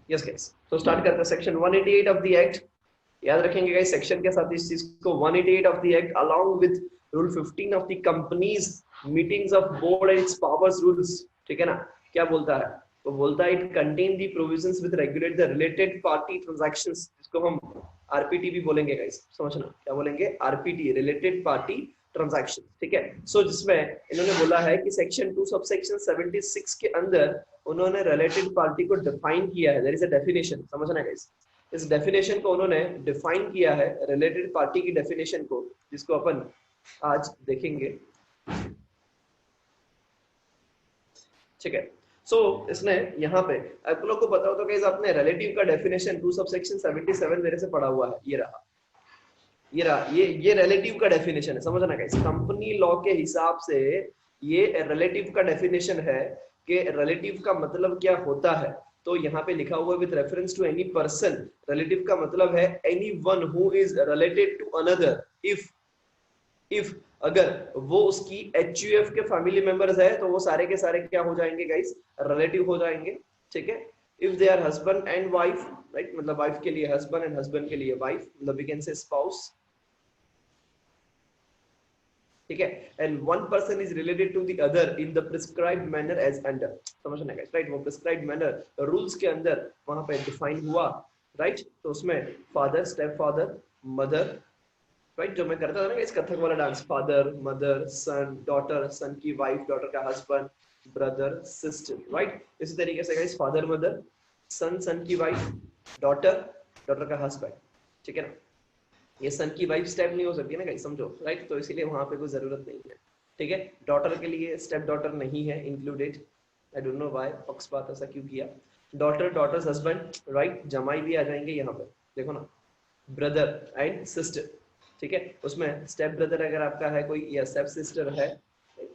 Yes guys, तो start करते हैं सेक्शन 188 ऑफ द एक्ट। याद रखेंगे गाइस सेक्शन के साथ इस चीज को 188 of the act along with rule 15 of the companies meetings of board and its powers rules. ठीक है ना, क्या बोलता है? तो बोलता है it contain the provisions with regulate the related party transactions, जिसको हम आरपीटी भी बोलेंगे गाइस, समझना क्या बोलेंगे, आरपीटी, रिलेटेड पार्टी ट्रांजैक्शन। ठीक है, सो जिसमें इन्होंने बोला है कि सेक्शन 2 सब सेक्शन 76 के अंदर उन्होंने रिलेटेड पार्टी को डिफाइन किया है। देयर इज अ डेफिनेशन, समझना गाइस, इस डेफिनेशन को उन्होंने डिफाइन किया है, रिलेटेड पार्टी की डेफिनेशन को, जिसको अपन आज देखेंगे। ठीक है, सो इसने यहाँ पे आप लोग को बताओ तो गाइस, आपने रिलेटिव का डेफिनेशन 2 सबसेक्शन 77 मेरे से पढ़ा हुआ है, ये रहा, ये रिलेटिव का डेफिनेशन है, समझना गाइस। कंपनी लॉ के हिसाब से ये रिलेटिव का डेफिनेशन है कि रिलेटिव का मतलब क्या होता है। तो यहाँ पे लिखा हुआ है with reference to any person, relative का मतलब है any one who is related to another. If अगर वो उसकी HUF के फैमिली मेंबर्स है तो वो सारे के सारे क्या हो जाएंगे गाइस, रिलेटिव हो जाएंगे। ठीक है, if they are husband and wife, right, मतलब वाइफ के लिए हस्बैंड एंड हस्बैंड के लिए वाइफ, मतलब वी कैन से स्पाउस। ठीक है, and one person is related to the other in the prescribed manner as under, समझना गाइस, राइट, वो प्रिस्क्राइब्ड मैनर रूल्स के अंदर वहां पे डिफाइन हुआ, राइट। तो उसमें father, step father, mother, right, जो मैं करता था ना इस कथक वाला dance, father, mother, son, daughter, son की वाइफ, डॉटर का हस्बैंड, ब्रदर, सिस्टर, राइट। इसी तरीके से guys father mother, son, son की वाइफ, डॉटर, डॉटर का हस्बैंड। ठीक है ना, ये सन की वाइफ स्टेप नहीं हो सकती ना गाइस, समझो, राइट, तो इसीलिए वहां पे कोई जरूरत नहीं है। ठीक है, डॉटर के लिए स्टेप डॉटर नहीं है included, I don't know why पक्षपात ऐसा क्यों किया। डॉटर, डॉटर्स हस्बैंड, राइट, जमाई भी आ जाएंगे यहाँ पे, देखो ना, ब्रदर एंड सिस्टर। ठीक है, उसमें स्टेप ब्रदर अगर आपका है कोई या स्टेप सिस्टर है,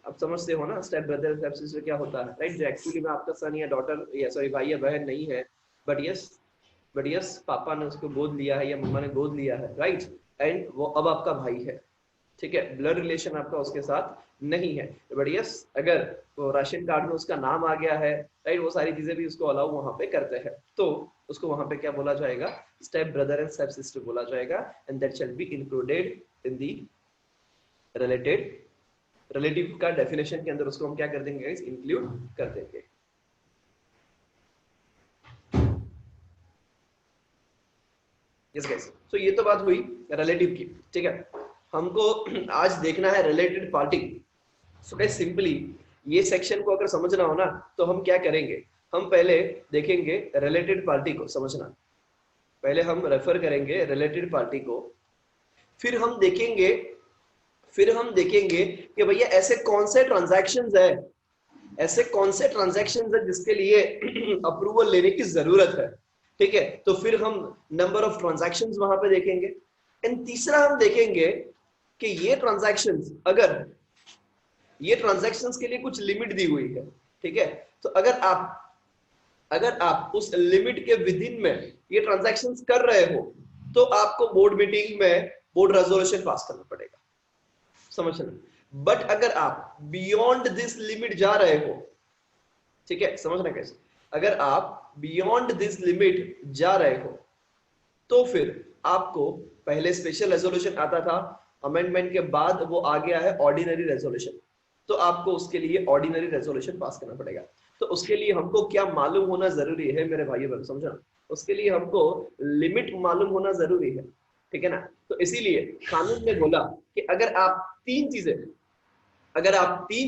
आप समझते हो ना स्टेप ब्रदर स्टेप सिस्टर क्या होता है, राइट, जो एक्चुअली में आपका सन या डॉटर या सॉरी भाई या बहन नहीं है, बट यस पापा ने उसको गोद लिया है या मम्मा ने गोद लिया है, राइट, एंड वो अब आपका भाई है। ठीक है, ब्लड रिलेशन आपका उसके साथ नहीं है, बट यस अगर वो राशन कार्ड में उसका नाम आ गया है, राइट, वो सारी चीजें भी उसको अलाउ वहां पे करते हैं, तो उसको वहां पे क्या बोला जाएगा, step brother and step sister बोला जाएगा, and that shall be included in the related, relative का डेफिनेशन के अंदर उसको हम क्या कर देंगे गाइस, इंक्लूड कर देंगे। यस गाइस, सो ये तो बात हुई रिलेटिव की। ठीक है, हमको आज देखना है related party. So guys simply ये सेक्शन को अगर समझना हो ना तो हम क्या करेंगे, हम पहले देखेंगे रिलेटेड पार्टी को, समझना, पहले हम रेफर करेंगे रिलेटेड पार्टी को, फिर हम देखेंगे कि भैया ऐसे कौन से ट्रांजैक्शंस है, ऐसे कौन से ट्रांजैक्शंस है जिसके लिए अप्रूवल लेने की जरूरत है। ठीक है, तो फिर हम नंबर ऑफ ट्रांजैक्शंस वहां पे देखेंगे, एंड तीसरा हम देखेंगे कि ये ट्रांजैक्शंस, अगर ये ट्रांजैक्शंस के लिए कुछ लिमिट दी हुई है, ठीक है, तो अगर आप उस लिमिट के विद इन में ये ट्रांजैक्शंस कर रहे हो तो आपको बोर्ड मीटिंग में बोर्ड रेजोल्यूशन पास करना पड़ेगा, समझना। बट अगर आप बियॉन्ड दिस लिमिट जा रहे हो, ठीक है, समझना कैसे, अगर आप बियॉन्ड दिस लिमिट जा रहे हो तो फिर आपको पहले स्पेशल रेजोल्यूशन आता था, अमेंडमेंट के बाद वो आ गया है ऑर्डिनरी रेजोल्यूशन, तो आपको उसके लिए ऑर्डिनरी रेजोल्यूशन पास करना पड़ेगा। तो उसके लिए हमको क्या मालूम होना जरूरी है मेरे भाइयों बहनों, समझना, उसके लिए हमको लिमिट मालूम होना जरूरी है। ठीक है ना, तो इसीलिए कानून ने बोला कि अगर आप तीन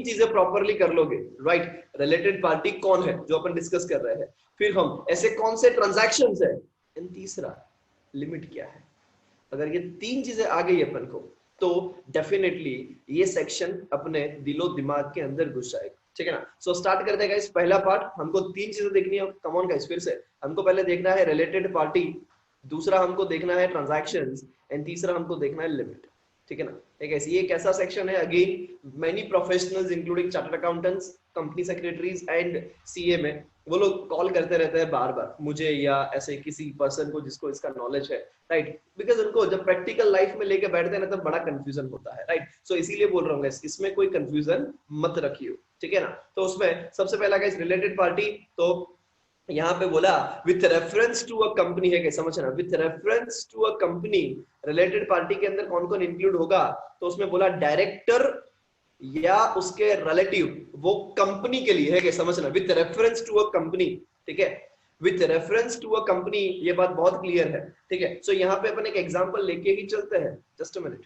चीजें प्रॉपरली कर लोगे, राइट, रिलेटेड पार्टी कौन है जो अपन डिस्कस कर रहे हैं, फिर हम ऐसे कौन से ट्रांजैक्शंस है, एंड तीसरा लिमिट क्या है, अगर ये तीन चीजें आ गई अपन को तो डेफिनेटली ये सेक्शन अपने दिलो दिमाग के अंदर घुस जाएगा। ठीक है ना, सो स्टार्ट करते हैं गाइस, पहला पार्ट, हमको तीन चीजें देखनी है, कम ऑन गाइस, फिर से हमको पहले देखना है रिलेटेड पार्टी, दूसरा हमको देखना है ट्रांजैक्शंस, एंड तीसरा हमको देखना है लिमिट। ठीक है ना, ठीक है, ये कैसा सेक्शन है, again many professionals including chartered accountants, company secretaries and CA में वो लोग कॉल करते रहते हैं बार बार मुझे या ऐसे किसी पर्सन को जिसको इसका नॉलेज है, राइट, बिकॉज उनको जब प्रैक्टिकल लाइफ में लेके बैठते हैं ना तब बड़ा कंफ्यूजन होता है, राइट, सो इसीलिए बोल रहा हूँ इसमें कोई कंफ्यूजन मत रखियो। ठीक है ना, तो उसमें सबसे पहला गाइस रिलेटेड पार्टी, तो यहाँ पे बोला with reference to a company है, क्या समझना, with reference to a company, related party के अंदर कौन कौन इंक्लूड होगा, तो उसमें बोला डायरेक्टर या उसके रिलेटिव, वो कंपनी के लिए है, क्या समझना, with reference to a company, ठीक है, with reference to a company, ये बात बहुत क्लियर है, ठीक है। सो यहाँ पे अपन एक एग्जांपल लेके ही चलते हैं, जस्ट अ मिनट।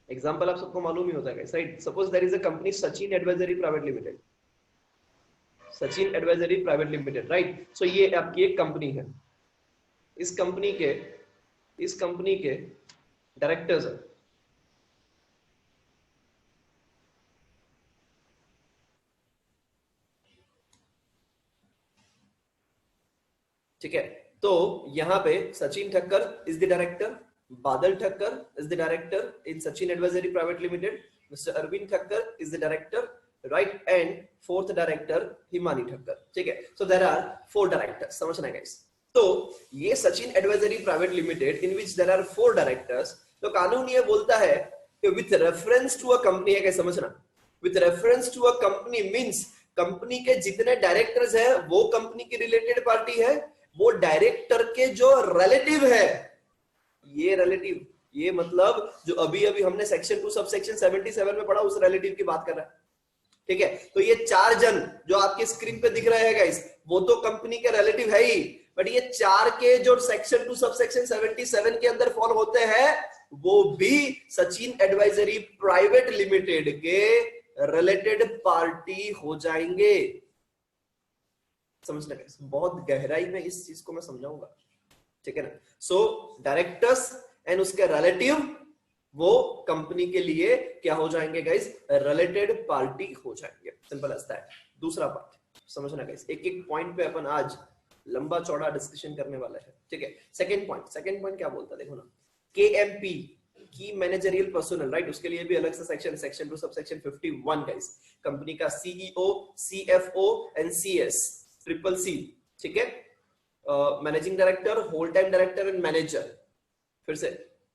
एग्जांपल आप सबको मालूम ही होता है, right, suppose there is a company Sachin advisory private limited, Sachin advisory private limited, right. So ये आपकी एक कंपनी है, इस कंपनी के डायरेक्टर्स है, ठीक है। तो यहाँ पे Sachin Thakkar is the director, Badal Thakkar is the director in Sachin advisory private limited, mister Arvind Thakkar is the director, right, and fourth director Himani Thakkar, ठीक है। सो देयर आर 4 डायरेक्टर्स, समझना है गाइस। तो ये Sachin advisory private limited in which there are 4 directors, तो कानून ये बोलता है कि with reference to a company है, क्या समझना, with reference to a company means company के जितने डायरेक्टर्स है वो कंपनी की रिलेटेड पार्टी है, वो डायरेक्टर के जो रिलेटिव है, ये रिलेटिव, ये मतलब जो अभी अभी हमने सेक्शन 2 सब सेक्शन 77 में पढ़ा, उस रिलेटिव की बात कर रहा है, ठीक है। तो ये 4 जन जो आपके स्क्रीन पे दिख रहे हैं गाइस, वो तो कंपनी के रिलेटिव है ही, बट ये 4 के जो सेक्शन 2 सब सेक्शन 77 के अंदर फॉल होते हैं, वो भी सचिन एडवाइजरी प्राइवेट लिमिटेड के रिलेटेड पार्टी हो जाएंगे, समझ लगे, बहुत गहराई में इस चीज को मैं समझाऊंगा, ठीक है ना। सो डायरेक्टर्स एंड उसके रिलेटिव वो कंपनी के लिए क्या हो जाएंगे गाइस, रिलेटेड पार्टी हो जाएंगे, सिंपल ऐसा है। दूसरा पार्ट समझना गाइस, एक एक पॉइंट पे अपन आज लंबा चौड़ा डिस्कशन करने वाला है, ठीक है। सेकंड पॉइंट क्या बोलता है देखो ना, केएमपी की मैनेजरियल पर्सनल, राइट, उसके लिए भी अलग से section 2 sub section 51 guys, company का CEO, CFO and CS, triple C, ठीक है, managing director, whole time director and manager, फिर से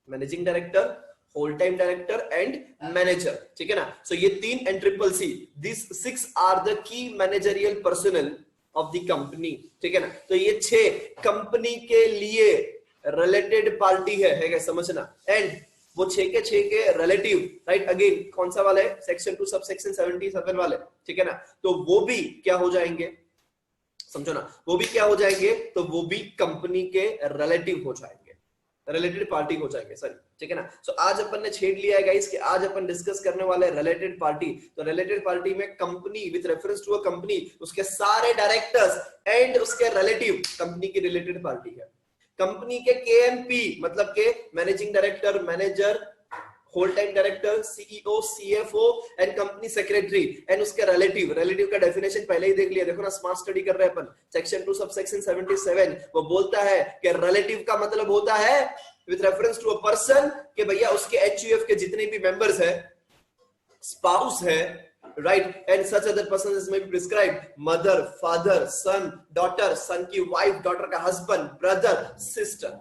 managing director, whole time director and manager, ठीक है ना। सो ये 3 and triple C, this 6 are the key managerial personnel of the company, ठीक है ना। तो ये 6 कंपनी के लिए रिलेटेड पार्टी है क्या समझना, एंड वो 6 के 6 के रिलेटिव, राइट, अगेन कौन सा वाला है, सेक्शन 2 सब सेक्शन 77 वाले, ठीक है ना। तो वो भी क्या हो जाएंगे, समझो ना, वो भी क्या हो जाएंगे, तो वो भी कंपनी के रिलेटिव हो जाएंगे, रिलेटेड पार्टी हो जाएंगे, सॉरी, ठीक है ना। सो आज अपन ने छेड़ लिया है गाइस कि आज अपन डिस्कस करने वाले रिलेटेड पार्टी, तो रिलेटेड पार्टी में company with reference to a company, उसके सारे डायरेक्टर्स एंड उसके रिलेटिव कंपनी की रिलेटेड पार्टी है। कंपनी के केएमपी मतलब के managing director, manager, whole time director, CEO, CFO and company secretary and उसके रिलेटिव का डेफिनेशन पहले ही देख लिया, देखो ना, स्मार्ट स्टडी कर रहे हैं अपन, सेक्शन 2 सब सेक्शन 77 वो बोलता है कि रिलेटिव का मतलब होता है with reference to a person, कि भैया उसके एचयूएफ के जितने भी मेंबर्स है, स्पाउस है, right, and such other persons में भी प्रिस्क्राइब, मदर, फादर, सन, डॉटर, सन की वाइफ, डॉटर का हस्बैंड, ब्रदर, सिस्टर,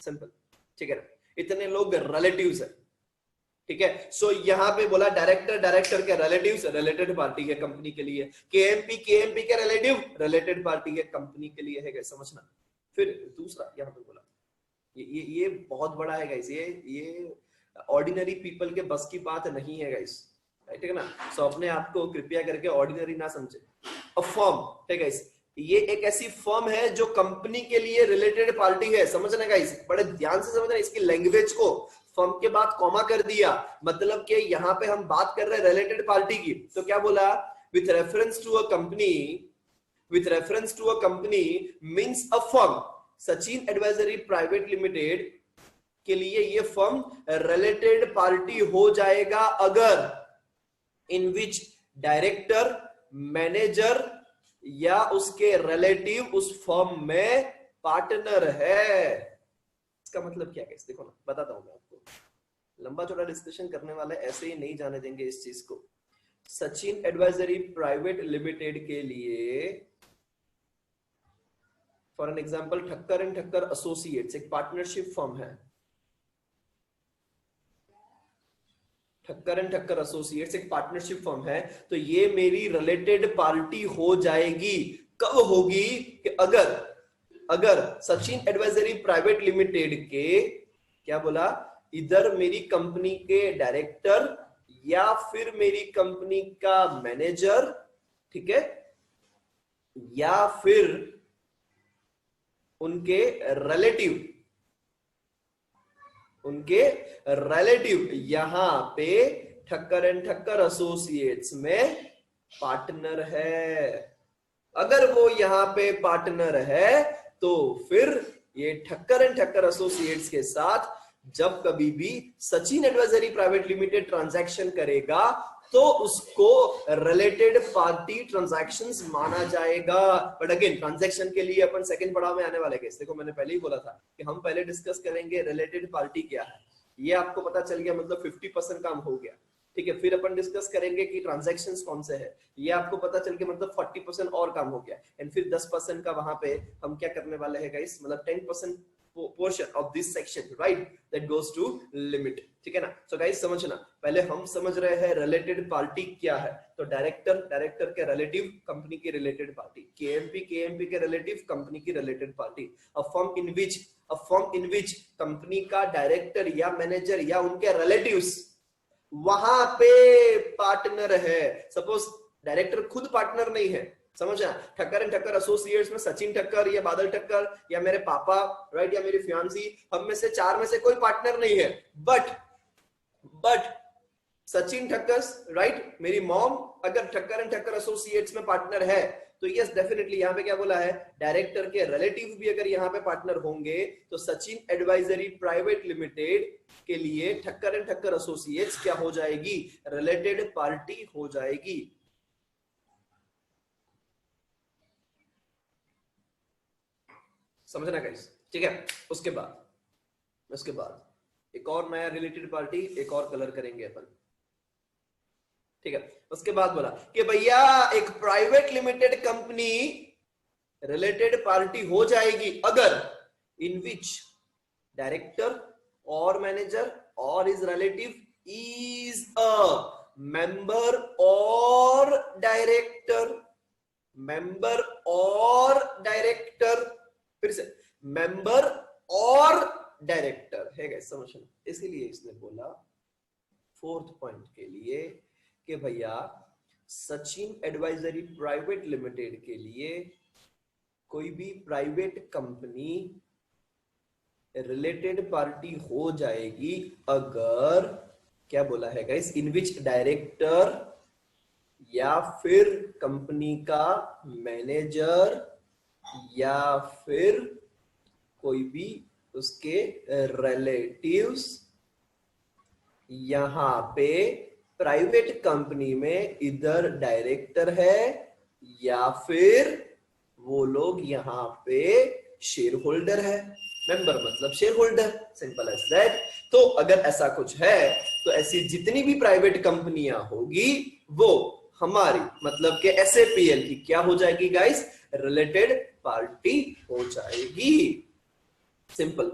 सिंपल, ठीक है ना, इतने लोग रिलेटिव्स है, ठीक है। सो यहाँ पे बोला डायरेक्टर के रिलेटिव्स रिलेटेड पार्टी है कंपनी के लिए, केएमपी के रिलेटिव रिलेटेड पार्टी है कंपनी के लिए, है समझना। फिर दूसरा यहाँ पे बोला, ये बहुत बड़ा है गाइस, ये ऑर्डिनरी पीपल के बस की बात नहीं है गाइस, ठीक है ना। सो अपने आप को कृपया करके ऑर्डिनरी ना समझे। अ फर्म, ठीक है, ये एक ऐसी फर्म है जो कंपनी के लिए रिलेटेड पार्टी है, समझना गाइस, बड़े ध्यान से समझना इसकी लैंग्वेज को, फर्म के बाद कॉमा कर दिया, मतलब कि यहाँ पे हम बात कर रहे हैं रिलेटेड पार्टी की, तो क्या बोला, with reference to a company, with reference to a company means a firm, Sachin advisory private limited के लिए ये फर्म रिलेटेड पार्टी हो जाएगा अगर इन विच डायरेक्टर, मैनेजर या उसके रिलेटिव उस फर्म में पार्टनर है। इसका मतलब क्या है, देखो ना, बताता हूं मैं आपको, लंबा चौड़ा डिस्कशन करने वाले ऐसे ही नहीं जाने देंगे इस चीज को। सचिन एडवाइजरी प्राइवेट लिमिटेड के लिए for an example Thakkar and Thakkar associates एक पार्टनरशिप फर्म है, ठक्कर एंड ठक्कर एसोसिएट्स एक पार्टनरशिप फर्म है, तो ये मेरी रिलेटेड पार्टी हो जाएगी। कब होगी? कि अगर अगर सचिन एडवाइजरी प्राइवेट लिमिटेड के, क्या बोला, इधर मेरी कंपनी के डायरेक्टर या फिर मेरी कंपनी का मैनेजर, ठीक है, या फिर उनके रिलेटिव यहां पे ठक्कर एंड ठक्कर एसोसिएट्स में पार्टनर है। अगर वो यहां पे पार्टनर है तो फिर ये ठक्कर एंड ठक्कर एसोसिएट्स के साथ जब कभी भी Sachin advisory private limited transaction करेगा तो उसको रिलेटेड पार्टी ट्रांजैक्शंस माना जाएगा। बट अगेन ट्रांजैक्शन के लिए अपन सेकंड पड़ाव में आने वाले हैं। देखो मैंने पहले ही बोला था कि हम पहले डिस्कस करेंगे रिलेटेड पार्टी क्या है, ये आपको पता चल गया, मतलब 50% काम हो गया, ठीक है। फिर अपन डिस्कस करेंगे कि ट्रांजैक्शंस कौन से है, ये आपको पता चल गया, मतलब 40% और काम हो गया। एंड फिर 10% का वहां पे हम क्या करने वाले हैं गाइस, मतलब 10% portion of this section, right, that goes to limit, ठीक है ना। सो गाइस समझना, पहले हम समझ रहे हैं रिलेटेड पार्टी क्या है। तो डायरेक्टर के रिलेटिव, कंपनी की रिलेटेड पार्टी, केएमपी के रिलेटिव, कंपनी की related party. A firm in which company का डायरेक्टर या मैनेजर या उनके रिलेटिव्स वहां पे पार्टनर है। सपोज डायरेक्टर खुद पार्टनर नहीं है, समझा, ठक्कर एंड ठक्कर एसोसिएट्स में सचिन ठक्कर या बादल ठक्कर या मेरे पापा, राइट, या मेरी फियांसी, हम में से चार में से कोई पार्टनर नहीं है। बट सचिन ठक्कर, राइट, मेरी मॉम अगर ठक्कर एंड ठक्कर एसोसिएट्स में पार्टनर है तो यस डेफिनेटली यहाँ पे क्या बोला है, डायरेक्टर के रिलेटिव भी अगर यहाँ पे पार्टनर होंगे तो सचिन एडवाइजरी प्राइवेट लिमिटेड के लिए ठक्कर एंड ठक्कर एसोसिएट्स क्या हो जाएगी, रिलेटेड पार्टी हो जाएगी। समझना गाइस, ठीक है। उसके बाद एक और नया रिलेटेड पार्टी, एक और कलर करेंगे अपन, ठीक है। उसके बाद बोला कि भैया एक private limited company related party हो जाएगी अगर इन विच डायरेक्टर और मैनेजर और is relative is a member और डायरेक्टर, फिर से मेंबर और डायरेक्टर है गाइस, समझना। इसीलिए इसने बोला फोर्थ पॉइंट के लिए कि भैया सचिन एडवाइजरी प्राइवेट लिमिटेड के लिए कोई भी प्राइवेट कंपनी रिलेटेड पार्टी हो जाएगी अगर, क्या बोला है गाइस, इन विच डायरेक्टर या फिर कंपनी का मैनेजर या फिर कोई भी उसके रिलेटिव्स यहां पे प्राइवेट कंपनी में इधर डायरेक्टर है या फिर वो लोग यहां पे शेयर होल्डर है। मेंबर मतलब shareholder, simple as that. तो अगर ऐसा कुछ है तो ऐसी जितनी भी प्राइवेट कंपनियां होगी वो हमारी मतलब के एसएपीएल की क्या हो जाएगी गाइस, रिलेटेड पार्टी हो जाएगी। सिंपल,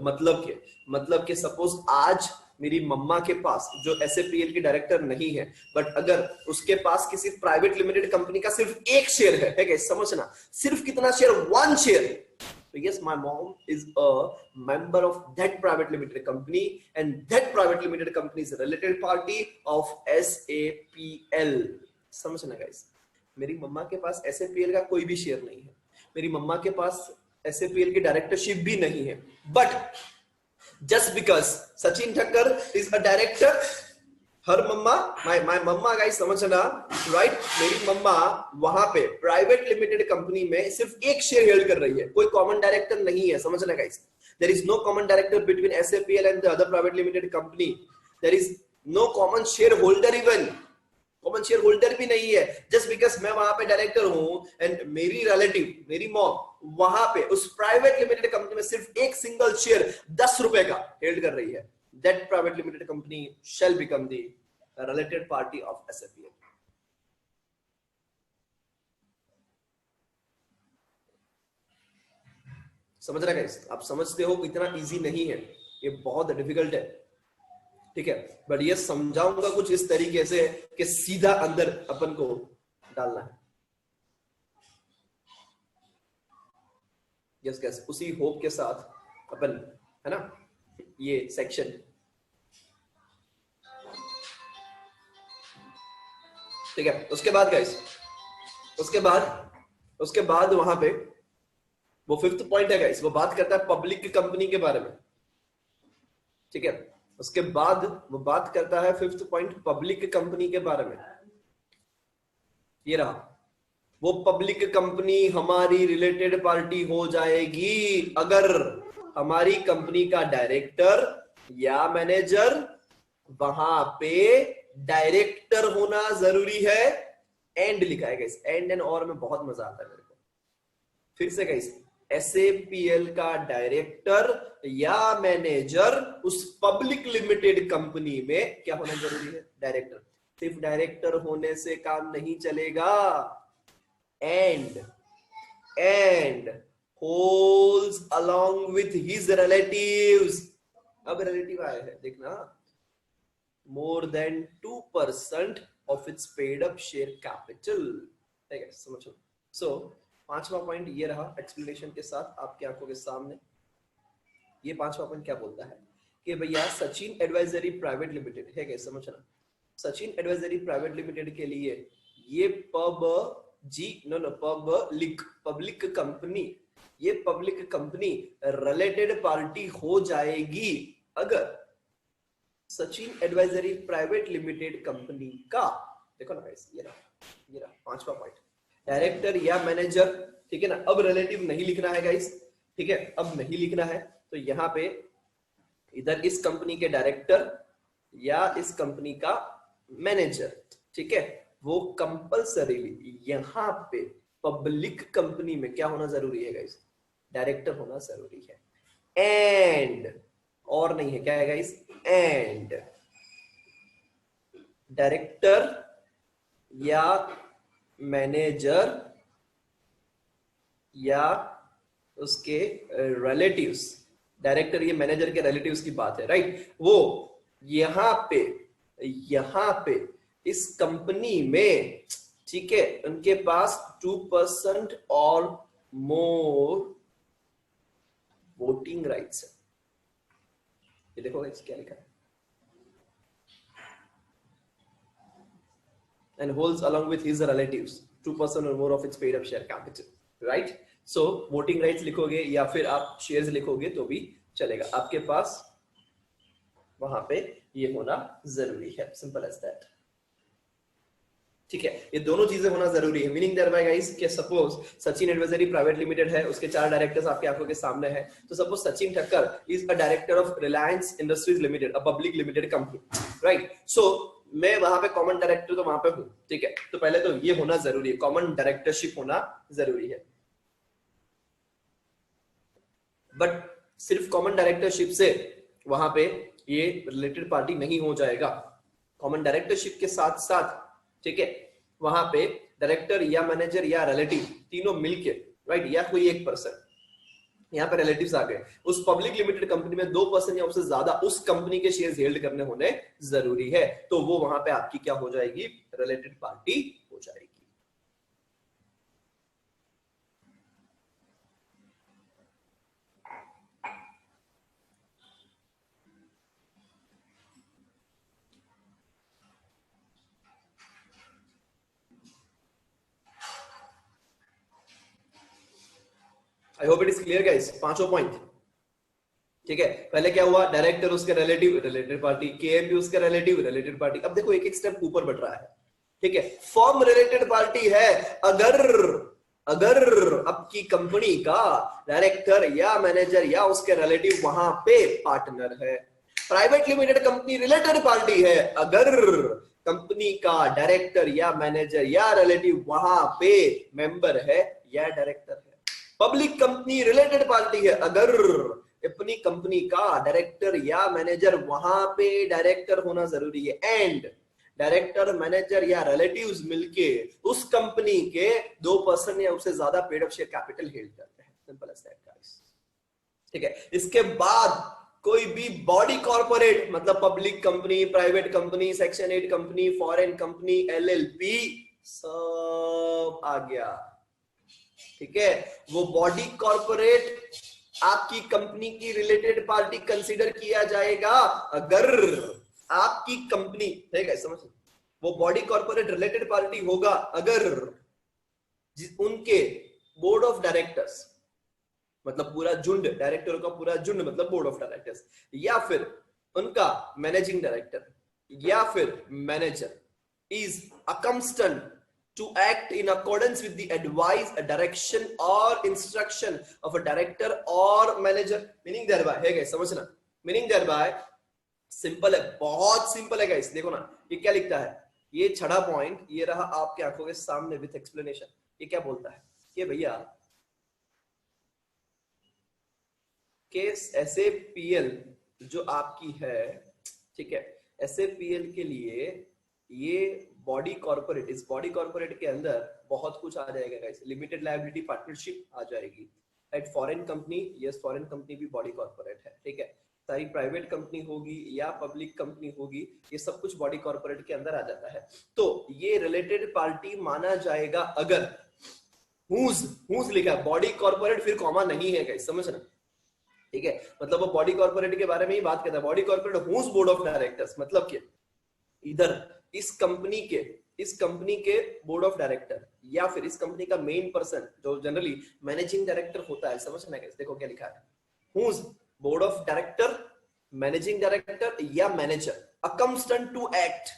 मतलब के सपोज आज मेरी मम्मा के पास जो एसएपीएल की डायरेक्टर नहीं है, बट अगर उसके पास किसी प्राइवेट लिमिटेड कंपनी का सिर्फ एक शेयर है क्या, समझना, सिर्फ कितना शेयर, 1 शेयर, तो yes, my mom is a member of that private limited company and that private limited company is a related party of SAPL। समझना गाइस, मेरी मम्मा के पास SAPL का कोई भी शेयर नहीं है, मेरी मम्मा के पास SAPL की डायरेक्टरशिप भी नहीं है, but just because Sachin Thakkar is a director, her mamma, my mamma guys समझना, राइट, मेरी मम्मा वहां पे प्राइवेट लिमिटेड कंपनी में सिर्फ एक शेयर होल्ड कर रही है, कोई कॉमन डायरेक्टर नहीं है, समझना guys. There is no common director between SAPL and the other private limited company, there is no common shareholder, even common shareholder भी नहीं है। जस्ट बिकॉज मैं वहां पे डायरेक्टर हूं एंड मेरी रिलेटिव, मेरी मॉम वहां पे उस प्राइवेट लिमिटेड कंपनी में सिर्फ एक सिंगल शेयर 10 रुपए का होल्ड कर रही है, that private limited company shall become the related party of SAPL। समझ रहे गाइस, आप समझते हो इतना इजी नहीं है, ये बहुत डिफिकल्ट है। ठीक है, बट ये समझाऊंगा कुछ इस तरीके से कि सीधा अंदर अपन को डालना है। यस यस, उसी होप के साथ अपन, है ना, ये सेक्शन। ठीक है, उसके बाद गाइस, उसके बाद वहां पे वो फिफ्थ पॉइंट है गाइस, वो बात करता है पब्लिक कंपनी के बारे में। ठीक है, उसके बाद वो बात करता है फिफ्थ पॉइंट पब्लिक कंपनी के बारे में। ये रहा, वो पब्लिक कंपनी हमारी रिलेटेड पार्टी हो जाएगी अगर हमारी कंपनी का डायरेक्टर या मैनेजर वहां पे डायरेक्टर होना जरूरी है। एंड लिखा है गाइस, एंड एंड और में बहुत मजा आता है मेरे को। फिर से गाइस, SAPL का डायरेक्टर या मैनेजर उस पब्लिक लिमिटेड कंपनी में क्या होना जरूरी है? डायरेक्टर। सिर्फ डायरेक्टर होने से काम नहीं चलेगा, and holds along with his relatives. अब रिलेटिव आए हैं देखना, more than 2% of its paid up share capital. ठीक है, समझो। सो पांचवा पॉइंट ये रहा एक्सप्लेनेशन के साथ आपकी आंखों के सामने। ये पांचवा पॉइंट क्या बोलता है कि भैया सचिन एडवाइजरी प्राइवेट लिमिटेड है, क्या समझना, सचिन एडवाइजरी प्राइवेट लिमिटेड के लिए ये पब्लिक कंपनी, ये पब्लिक कंपनी रिलेटेड पार्टी हो जाएगी अगर Sachin advisory private limited company का, देखो ना गाइस, ये रहा पांचवा पॉइंट, डायरेक्टर या मैनेजर। ठीक है ना, अब रिलेटिव नहीं लिखना है गाइस, ठीक है, अब नहीं लिखना है। तो यहाँ पे इधर इस कंपनी के डायरेक्टर या इस कंपनी का मैनेजर, ठीक है, वो कंपल्सरीली यहाँ पे पब्लिक कंपनी में क्या होना जरूरी है गाइस? डायरेक्टर होना जरूरी है। एंड और नहीं है, क्या है गाइस? एंड डायरेक्टर या मैनेजर या उसके रिलेटिव्स, डायरेक्टर या मैनेजर के रिलेटिव्स की बात है, राइट, वो यहाँ पे इस कंपनी में, ठीक है, उनके पास 2% और मोर वोटिंग राइट्स है। ये देखो क्या लिखा है, and holds along with his relatives 2% or more of its paid up share capital, right? So voting rights लिखोगे या फिर आप shares लिखोगे तो भी चलेगा, आपके पास वहां पे ये होना जरूरी है, सिंपल एज दैट। ठीक है, ये दोनों चीजें होना जरूरी है। मीनिंग देयर बाय गाइस कि suppose Sachin advisory private limited है, उसके 4 डायरेक्टर्स आपकी आंखों के सामने है। तो suppose Sachin Thakkar is a director of Reliance industries limited, a public limited company, right. So मैं वहां पे कॉमन डायरेक्टर तो वहां पे हूं, ठीक है, तो पहले तो ये होना जरूरी है, कॉमन डायरेक्टरशिप होना जरूरी है। बट सिर्फ कॉमन डायरेक्टरशिप से वहां पे ये रिलेटेड पार्टी नहीं हो जाएगा। कॉमन डायरेक्टरशिप के साथ साथ, ठीक है, वहां पे डायरेक्टर या मैनेजर या रिलेटिव तीनों मिलके, राइट, या कोई एक पर्सन, यहाँ पे रिलेटिव्स आ गए, उस पब्लिक लिमिटेड कंपनी में 2% या उससे ज्यादा उस कंपनी के शेयर्स होल्ड करने होने जरूरी है। तो वो वहां पे आपकी क्या हो जाएगी? रिलेटेड पार्टी हो जाएगी। I hope it is clear guys, पांचों पॉइंट। ठीक है, पहले क्या हुआ? डायरेक्टर उसके रिलेटिव, रिलेटेड पार्टी, केएमपी उसके रिलेटिव, रिलेटेड पार्टी। अब देखो एक एक स्टेप ऊपर बढ़ रहा है, ठीक है। फर्म रिलेटेड पार्टी है अगर आपकी कंपनी का डायरेक्टर या मैनेजर या उसके रिलेटिव वहां पे पार्टनर है। Private limited company related party है अगर कंपनी का डायरेक्टर या मैनेजर या रिलेटिव वहां पे मेंबर है या डायरेक्टर है। पब्लिक कंपनी रिलेटेड पार्टी है अगर अपनी कंपनी का डायरेक्टर या मैनेजर वहां पे डायरेक्टर होना जरूरी है। एंड डायरेक्टर, मैनेजर या रिलेटिव्स मिलके उस कंपनी के 2% या उससे ज्यादा paid up share capital hold करते हैं। Simple as that guys. ठीक है, इसके बाद कोई भी बॉडी कॉर्पोरेट मतलब public company, private company, section 8 company, foreign company, LLP, सब आ गया। ठीक है, वो बॉडी कॉर्पोरेट आपकी कंपनी की रिलेटेड पार्टी कंसीडर किया जाएगा अगर आपकी कंपनी, ठीक है समझ, वो बॉडी कॉर्पोरेट रिलेटेड पार्टी होगा अगर उनके बोर्ड ऑफ डायरेक्टर्स मतलब पूरा झुंड, डायरेक्टर का पूरा झुंड मतलब बोर्ड ऑफ डायरेक्टर्स, या फिर उनका मैनेजिंग डायरेक्टर या फिर manager is accustomed to act in accordance with the advice, a direction or instruction of a director or manager, meaning thereby है guys, समझना, meaning thereby सिंपल है, बहुत सिंपल है गाइस। देखो ना ये क्या लिखता है, ये छठा पॉइंट ये रहा आपके आंखों के सामने विथ एक्सप्लेनेशन। ये क्या बोलता है कि भैया केस एसएपीएल जो आपकी है, ठीक है, एसएपीएल के लिए ये बॉडी कॉर्पोरेट, इस बॉडी कॉर्पोरेट के अंदर बहुत कुछ आ जाएगा गाइस। लिमिटेड लायबिलिटी पार्टनरशिप आ जाएगी। At foreign company, yes foreign company भी बॉडी कॉर्पोरेट है, ठीक है। सारी प्राइवेट कंपनी होगी या पब्लिक कंपनी होगी, ये सब कुछ बॉडी कॉर्पोरेट के अंदर आ जाता है। तो ये रिलेटेड पार्टी माना जाएगा अगर हुज लिखा है बॉडी कॉर्पोरेट, फिर कॉमा नहीं है गाइस, समझना, ठीक है। मतलब वो बॉडी कॉर्पोरेट के बारे में ही बात करता है। Body corporate whose board of directors मतलब क्या, इधर इस कंपनी के बोर्ड ऑफ डायरेक्टर या फिर इस कंपनी का मेन पर्सन जो जनरली मैनेजिंग डायरेक्टर होता है, समझना है। देखो क्या लिखा है, whose board of director, managing director या मैनेजर अकम्स्टन टू एक्ट,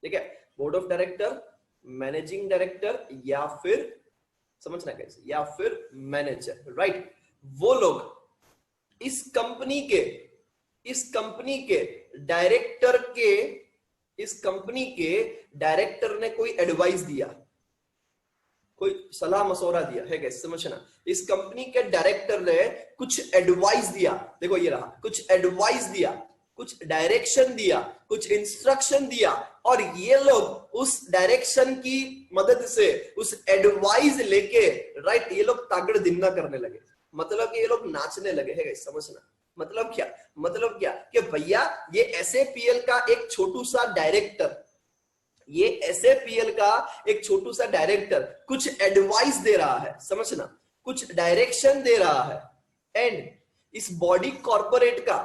ठीक है। Board of director, managing director या फिर समझना कैसे, या फिर मैनेजर, राइट। वो लोग इस कंपनी के डायरेक्टर ने कोई एडवाइस दिया, कोई सलाह मशवरा दिया है कैसे, समझना। इस कंपनी के डायरेक्टर ने कुछ एडवाइस दिया, देखो ये रहा, कुछ एडवाइस दिया, कुछ डायरेक्शन दिया, कुछ इंस्ट्रक्शन दिया, और ये लोग उस डायरेक्शन की मदद से, उस एडवाइस लेके, राइट, ये लोग तागड़ दिन्ना करने लगे, मतलब कि ये लोग नाचने लगे है, समझना। मतलब क्या कि भैया ये एसएपीएल का एक छोटू सा डायरेक्टर, कुछ एडवाइस दे रहा है, समझना, कुछ डायरेक्शन दे रहा है, एंड इस बॉडी कॉर्पोरेट का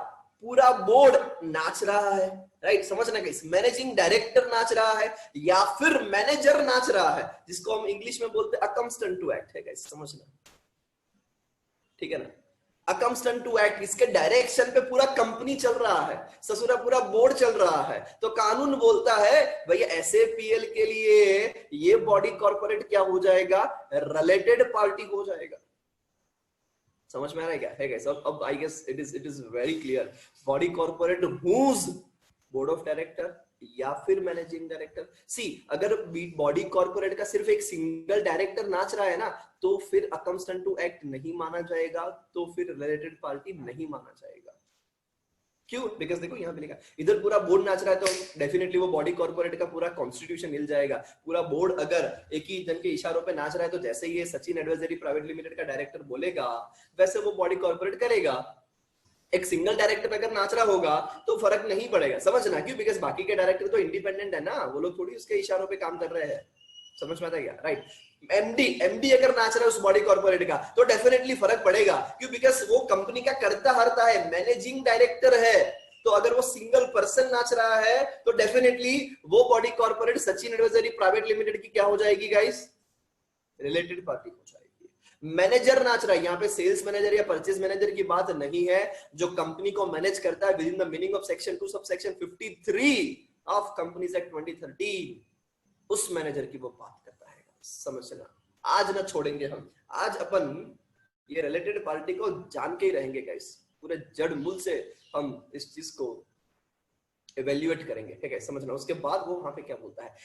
पूरा बोर्ड नाच रहा है, राइट, समझना गाइस। मैनेजिंग डायरेक्टर नाच रहा है या फिर मैनेजर नाच रहा है, जिसको हम इंग्लिश में बोलते हैं अकम्स्टन टू एक्ट है गाइस, समझना, ठीक है ना। अकम्स्टन टू एक्ट, इसके डायरेक्शन पे पूरा कंपनी चल रहा है, ससुरा पूरा बोर्ड चल रहा है, तो कानून बोलता है भैया एसएपीएल के लिए ये बॉडी कॉर्पोरेट क्या हो जाएगा, रिलेटेड पार्टी हो जाएगा। समझ में आ रहा है क्या है गाइस? अब I guess it is very clear. Body corporate whose board of director या फिर मैनेजिंग डायरेक्टर। सी अगर बॉडी कॉर्पोरेट का सिर्फ एक सिंगल डायरेक्टर नाच रहा है ना, तो फिर अकम्स्टन टू एक्ट नहीं माना जाएगा, तो फिर रिलेटेड पार्टी नहीं माना जाएगा। क्यों? बिकॉज देखो यहाँ पे लिखा, इधर पूरा बोर्ड नाच रहा है तो डेफिनेटली वो बॉडी कॉर्पोरेट का पूरा कॉन्स्टिट्यूशन मिल जाएगा। पूरा बोर्ड अगर एक ही जन के इशारों पे नाच रहा है, तो जैसे ये सचिन एडवाइजरी प्राइवेट लिमिटेड का डायरेक्टर बोलेगा वैसे वो बॉडी कॉर्पोरेट करेगा। एक सिंगल डायरेक्टर अगर नाच रहा होगा तो फर्क नहीं पड़ेगा, समझना। क्यों? बिकॉज बाकी के डायरेक्टर तो इंडिपेंडेंट है ना, वो लोग थोड़ी उसके इशारों पे काम कर रहे हैं। समझ में आता है क्या? राइट। एमडी अगर नाच रहा है उस बॉडी कॉर्पोरेट का तो डेफिनेटली फर्क पड़ेगा। क्यों? बिकॉज वो कंपनी का करता हरता है, मैनेजिंग डायरेक्टर है। तो अगर वो सिंगल पर्सन नाच रहा है तो डेफिनेटली वो body corporate Sachin advisory private limited की क्या हो जाएगी गाइस? रिलेटेड पार्टी हो जाएगी। मैनेजर नाच रहा है, यहाँ पे सेल्स मैनेजर या परचेज मैनेजर की बात नहीं है, जो कंपनी को मैनेज करता है with in the meaning of section 2 sub section 53 of companies act 2013, उस मैनेजर की वो बात करता है। समझना, आज ना छोड़ेंगे हम, आज अपन ये रिलेटेड पार्टी को जान के ही रहेंगे गाइस, पूरे जड़ मूल से हम इस चीज को इवेल्युएट करेंगे, ठीक है? समझना। उसके बाद वो वहां पे क्या बोलता है,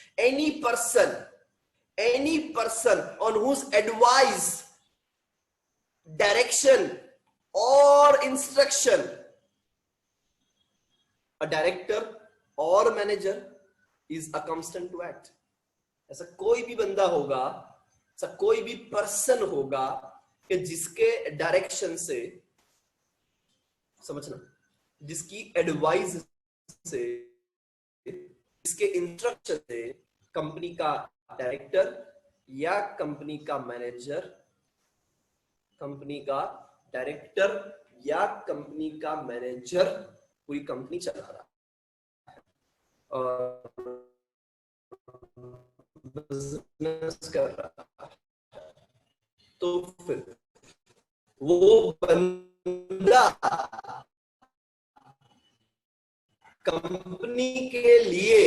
any person on whose advice, direction और इंस्ट्रक्शन अ डायरेक्टर और manager is accustomed to act. ऐसा कोई भी बंदा होगा, ऐसा कोई भी पर्सन होगा कि जिसके डायरेक्शन से, समझना, जिसकी एडवाइस से, इसके इंस्ट्रक्शन से कंपनी का डायरेक्टर या कंपनी का मैनेजर, कंपनी का डायरेक्टर या कंपनी का मैनेजर पूरी कंपनी चला रहा है और बिजनेस कर रहा है, तो फिर वो बंदा कंपनी के लिए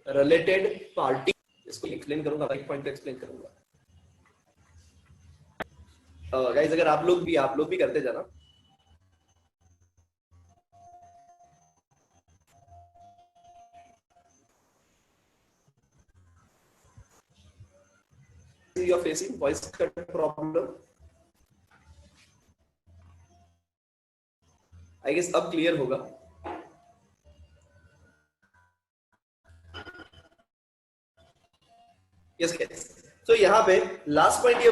रिलेटेड पार्टी, इसको एक्सप्लेन करूंगा, एक पॉइंट पे एक्सप्लेन करूंगा। गाइस अगर आप लोग भी करते जाना। You are facing voice cut problem, I guess अब क्लियर होगा। यस गाइस, तो यहाँ पे लास्ट पॉइंट ये,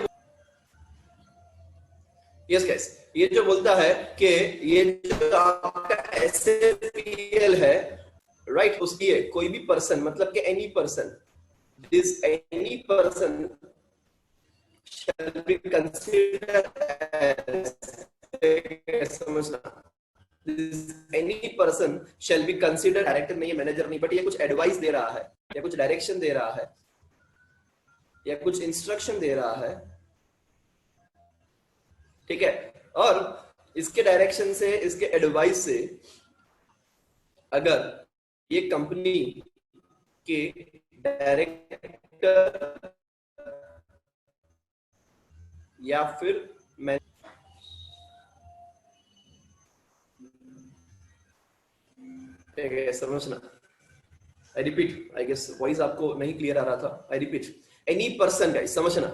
यस गाइस, ये जो बोलता है कि ये जो आपका SAPL है, राइट, उसकी कोई भी पर्सन, मतलब कि any person, this any person shall be considered as, समझना, any person shall be considered, director नहीं है, मैनेजर नहीं, बट ये कुछ एडवाइस दे रहा है या कुछ डायरेक्शन दे रहा है या कुछ इंस्ट्रक्शन दे रहा है, ठीक है, और इसके डायरेक्शन से, इसके एडवाइस से अगर ये कंपनी के डायरेक्टर या फिर समझना, I repeat, I guess voice आपको नहीं क्लियर आ रहा था, I repeat, any person guys, समझना,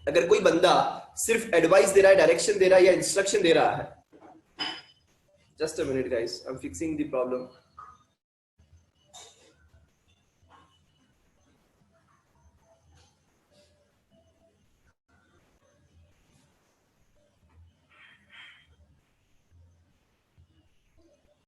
अगर कोई बंदा सिर्फ एडवाइस दे रहा है, डायरेक्शन दे रहा है या इंस्ट्रक्शन दे रहा है, just a minute guys, I am fixing the problem.